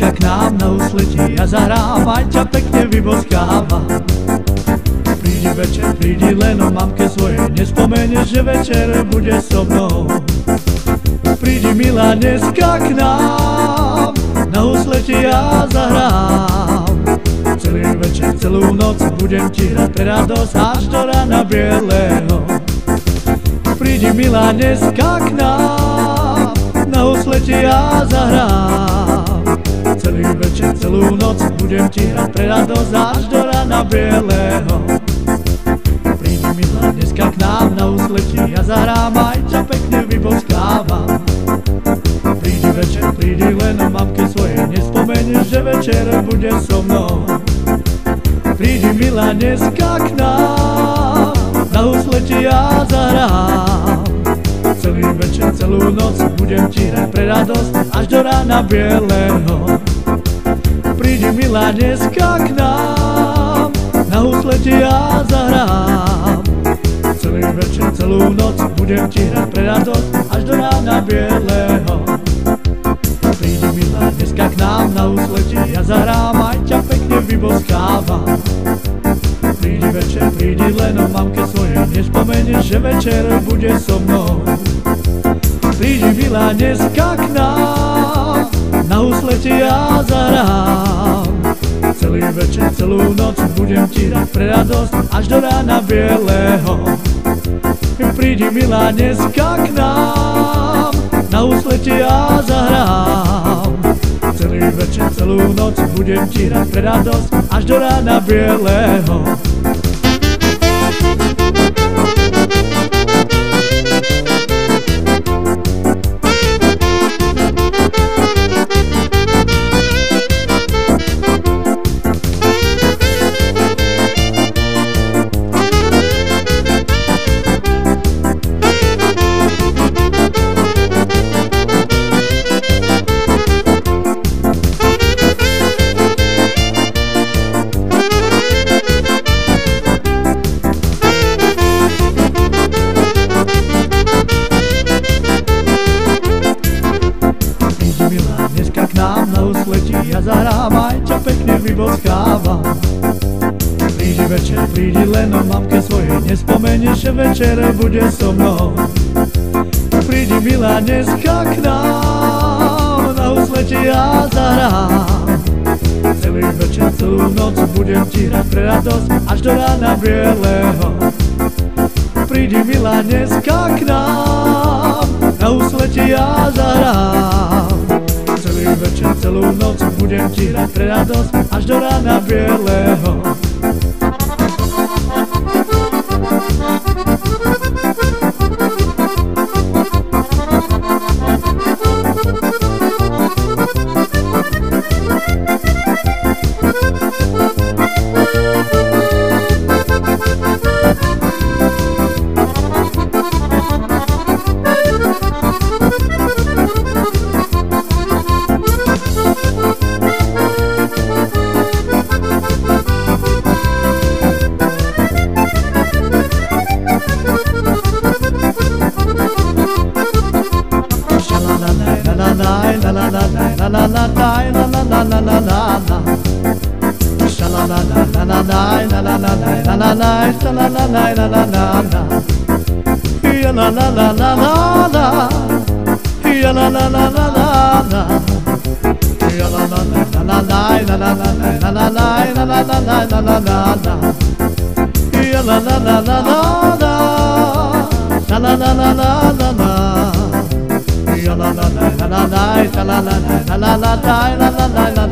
K nám na úsletí a zahrám, aj ťa pekne vyboskáva. Prídi večer, prídi len o mamke svojej, nespomenieš, že večer bude so mnou. Prídi milá dneska k nám, na úsletí a zahrám. Celý večer, celú noc budem ti hrať pre radosť až do rána bieleho. Prídi milá dneska k nám, na úsletí a zahrám. Celý večer, celú noc budem ti hrať pre radosť až do rána bieleho. Prídi milá dneska k nám na úsletí a zahrám, aj ťa pekne vyboskávam. Prídi večer, prídi len o mamke svojej, nespomenieš, že večer bude so mnou. Prídi milá dneska k nám na úsletí a zahrám. Celý večer, celú noc budem ti hrať pre radosť až do rána bieleho. Prídi milá dneska k nám na úsletí a zahrám. Celý večer, celú noc budem ti hrať pre radosť až do rána bieleho. Prídi milá dneska k nám na úsletí a zahrám, aj ťa pekne vyboskávam. Prídi večer, prídi len o mamke svojej, nespomenieš, že večer bude so mnou. Prídi milá dneska k nám na úsletí a zahrám. Celý večer, celú noc budem ti hrať pre radosť až do rána bieleho. Prídi milá dneska k nám na úsletí a zahrám. Celý večer, celú noc budem ti hrať pre radosť až do rána bieleho. Dneska k nám na úsletí a zahrám, aj ťa pekne vyboskávam. Prídi večer, prídi len o mamke svojej, nespomenieš, že večer bude so mnou. Prídi milá dneska k nám na úsletí a zahrám. Celý večer, celú noc budem ti hrať pre radosť až do rána bieleho. Prídi milá dneska k nám na úsletí a zahrám. Celý večer, celú noc budem ti hrať pre radosť až do rána bieleho. La la la la la la la la la la la la la la la la la